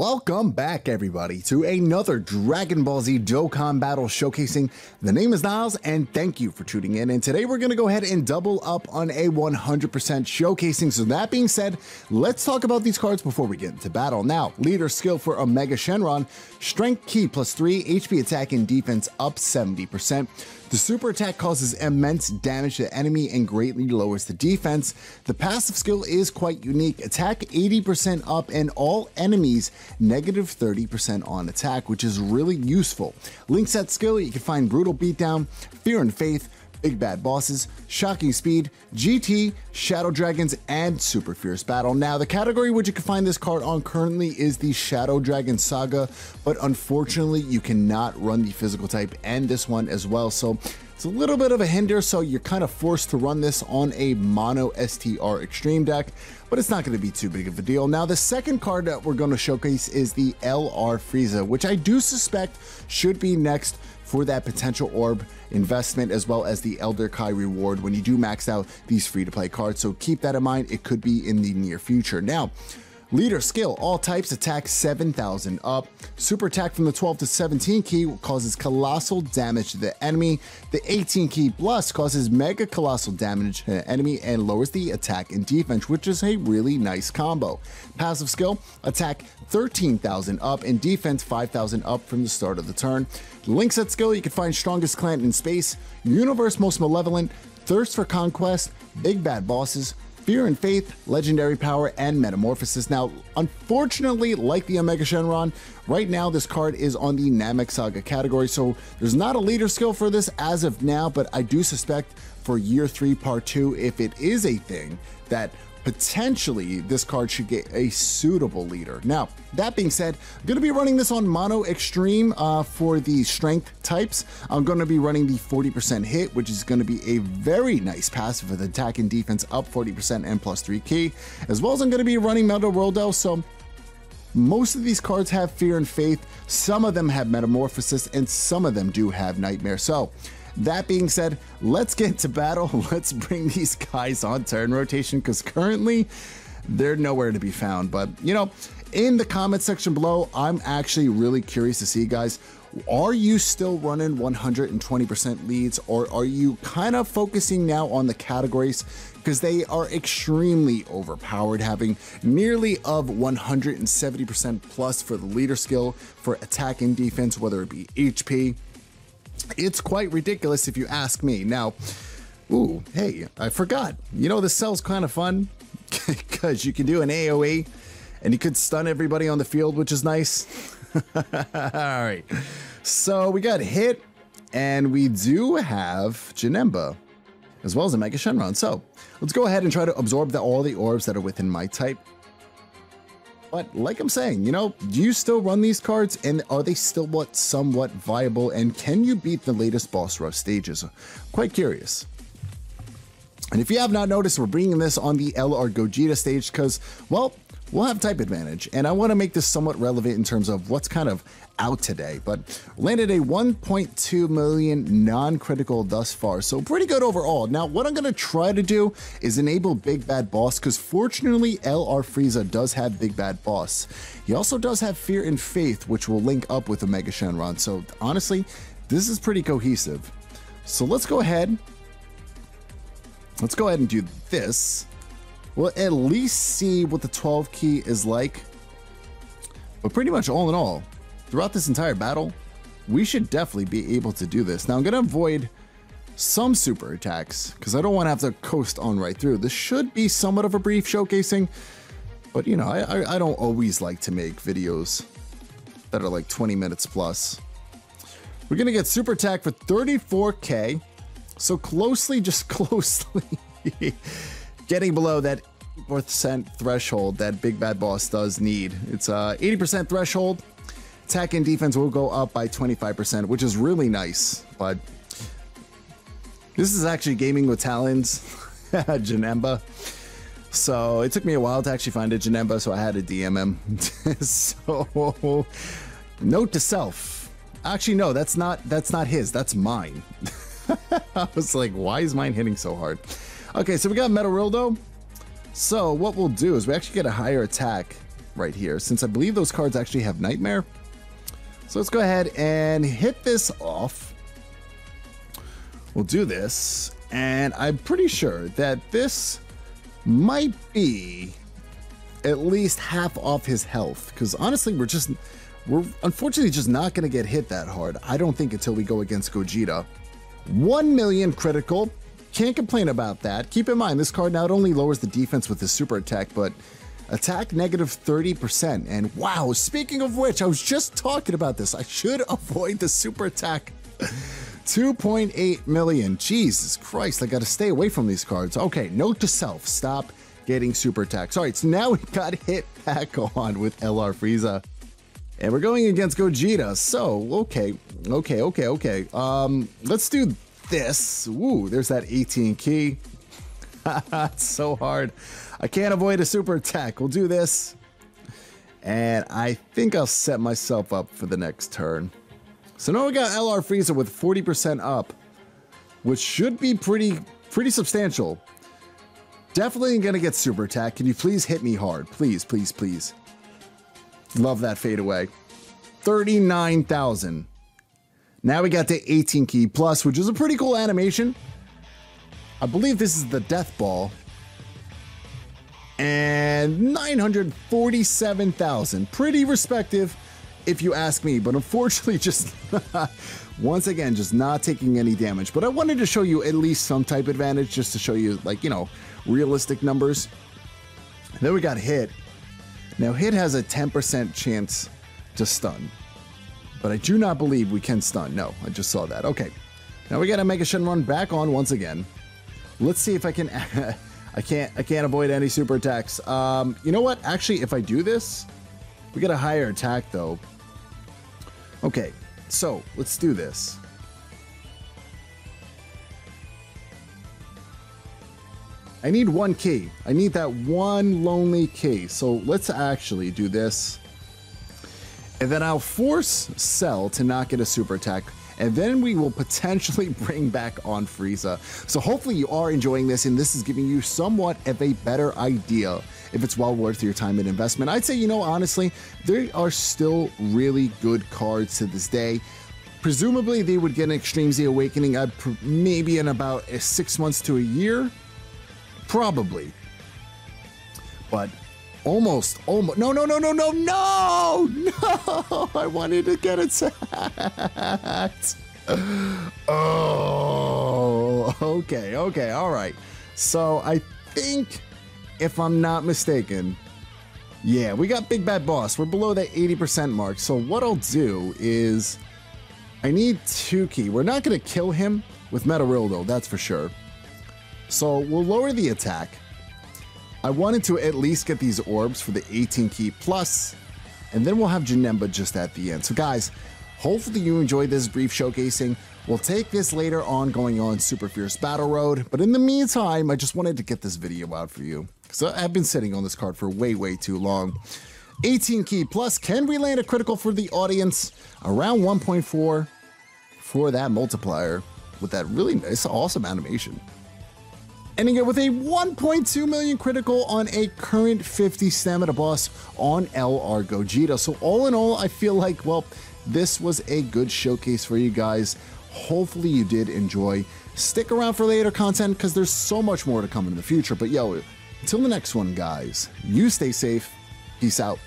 Welcome back, everybody, to another Dragon Ball Z Dokkan battle showcasing. The name is Niles, and thank you for tuning in. And today we're going to go ahead and double up on a 100% showcasing. So that being said, let's talk about these cards before we get into battle. Now, leader skill for Omega Shenron, strength key +3, HP attack and defense up 70%. The super attack causes immense damage to the enemy and greatly lowers the defense. The passive skill is quite unique. Attack 80% up and all enemies -30% on attack, which is really useful. Link set skill, you can find Brutal Beatdown, Fear and Faith, Big Bad Bosses, Shocking Speed, GT, Shadow Dragons, and Super Fierce Battle. Now, the category which you can find this card on currently is the Shadow Dragon Saga, but unfortunately, you cannot run the physical type and this one as well. So it's a little bit of a hinder, so you're kind of forced to run this on a Mono Str Extreme deck, but it's not going to be too big of a deal. Now, the second card that we're going to showcase is the LR Frieza, which I do suspect should be next for that potential orb investment, as well as the Elder Kai reward when you do max out these free-to-play cards. So keep that in mind, it could be in the near future. Now, leader skill, all types attack 7,000 up. Super attack from the 12 to 17 key causes colossal damage to the enemy. The 18 key plus causes mega colossal damage to the enemy and lowers the attack and defense, which is a really nice combo. Passive skill, attack 13,000 up and defense 5,000 up from the start of the turn. Link set skill, you can find Strongest Clan in Space, Universe Most Malevolent, Thirst for Conquest, Big Bad Bosses, Fear and Faith, Legendary Power, and Metamorphosis. Now, unfortunately, like the Omega Shenron, right now this card is on the Namek Saga category, so there's not a leader skill for this as of now, but I do suspect for Year 3 Part 2, if it is a thing, that potentially this card should get a suitable leader. Now, that being said, I'm going to be running this on Mono Extreme for the strength types. I'm going to be running the 40% hit, which is going to be a very nice passive with attack and defense up 40% and +3 key, as well as I'm going to be running Metal Worldo. So most of these cards have Fear and Faith, some of them have Metamorphosis, and some of them do have Nightmare. So that being said, let's get into battle. Let's bring these guys on turn rotation, because currently they're nowhere to be found. But, you know, in the comment section below, I'm actually really curious to see, guys, are you still running 120% leads, or are you kind of focusing now on the categories? Because they are extremely overpowered, having nearly of 170% plus for the leader skill, for attack and defense, whether it be HP. It's quite ridiculous if you ask me. Now, ooh, hey, I forgot. You know, this cell's kind of fun because you can do an AoE and you could stun everybody on the field, which is nice. All right, so we got hit and we do have Janemba as well as a Mega Shenron. So let's go ahead and try to absorb all the orbs that are within my type. But like I'm saying, you know, do you still run these cards, and are they still somewhat viable, and can you beat the latest boss rush stages? Quite curious. And if you have not noticed, we're bringing this on the LR Gogeta stage because, well, we'll have type advantage, and I want to make this somewhat relevant in terms of what's kind of out today. But landed a 1.2 million non-critical thus far, so pretty good overall. Now, what I'm going to try to do is enable Big Bad Boss, because fortunately LR Frieza does have Big Bad Boss. He also does have Fear and Faith, which will link up with Omega Shenron. So honestly, this is pretty cohesive. So let's go ahead and do this. We'll at least see what the 12 key is like. But pretty much all in all, throughout this entire battle, we should definitely be able to do this. Now, I'm going to avoid some super attacks because I don't want to have to coast on right through. This should be somewhat of a brief showcasing, but you know, I don't always like to make videos that are like 20 minutes plus. We're going to get super attack for 34k. So closely, just closely getting below that 4% threshold that Big Bad Boss does need. It's 80% threshold. Attack and defense will go up by 25%, which is really nice. But this is actually gaming with talons, Janemba. So it took me a while to actually find a Janemba, so I had to DM him. So note to self. Actually, no, that's not his. That's mine. I was like, why is mine hitting so hard? Okay, so we got Metal Rildo. So what we'll do is we actually get a higher attack right here, since I believe those cards actually have Nightmare. So let's go ahead and hit this off. We'll do this, and I'm pretty sure that this might be at least half off his health, because honestly, we're unfortunately just not going to get hit that hard. I don't think until we go against Gogeta. 1 million critical. Can't complain about that. Keep in mind, this card not only lowers the defense with his super attack, but attack negative 30%. And wow, speaking of which, I was just talking about this. I should avoid the super attack. 2.8 million. Jesus Christ, I got to stay away from these cards. Okay, note to self, stop getting super attacks. All right, so now we got hit back on with LR Frieza. And we're going against Gogeta. So, okay. Let's do this. Ooh, there's that 18 key. It's so hard. I can't avoid a super attack. We'll do this. And I think I'll set myself up for the next turn. So now we got LR Frieza with 40% up, which should be pretty substantial. Definitely gonna get super attack. Can you please hit me hard? Please, please, please. Love that fadeaway. 39,000. Now we got the 18 key plus, which is a pretty cool animation. I believe this is the death ball. And 947,000. Pretty respective, if you ask me, but unfortunately just once again, just not taking any damage. But I wanted to show you at least some type of advantage, just to show you, like, you know, realistic numbers. Then we got Hit. Now Hit has a 10% chance to stun, but I do not believe we can stun. No, I just saw that. Okay, now we gotta make a Shenron back on once again. Let's see if I can. I can't avoid any super attacks. You know what? Actually, if I do this, we get a higher attack though. Okay, so let's do this. I need one key. I need that one lonely key. So let's actually do this. And then I'll force Cell to not get a super attack. And then we will potentially bring back on Frieza. So hopefully you are enjoying this, and this is giving you somewhat of a better idea if it's well worth your time and investment. I'd say, you know, honestly, there are still really good cards to this day. Presumably they would get an Extreme Z Awakening maybe in about 6 months to a year. Probably. But almost, no, I wanted to get attacked. Oh, okay, all right. So I think, if I'm not mistaken, yeah, we got Big Bad Boss. We're below that 80% mark. So what I'll do is, I need 2 key. We're not going to kill him with Metal Rill though, that's for sure. So we'll lower the attack. I wanted to at least get these orbs for the 18 key plus, and then we'll have Janemba just at the end. So guys, hopefully you enjoyed this brief showcasing. We'll take this later on going on Super Fierce Battle Road, but in the meantime, I just wanted to get this video out for you, because I've been sitting on this card for way too long. 18 key plus, can we land a critical for the audience? Around 1.4 for that multiplier with that really nice, awesome animation. Ending it with a 1.2 million critical on a current 50 stamina boss on LR Gogeta. So all in all, I feel like, well, this was a good showcase for you guys. Hopefully you did enjoy. Stick around for later content, because there's so much more to come in the future. But yo, until the next one, guys, you stay safe. Peace out.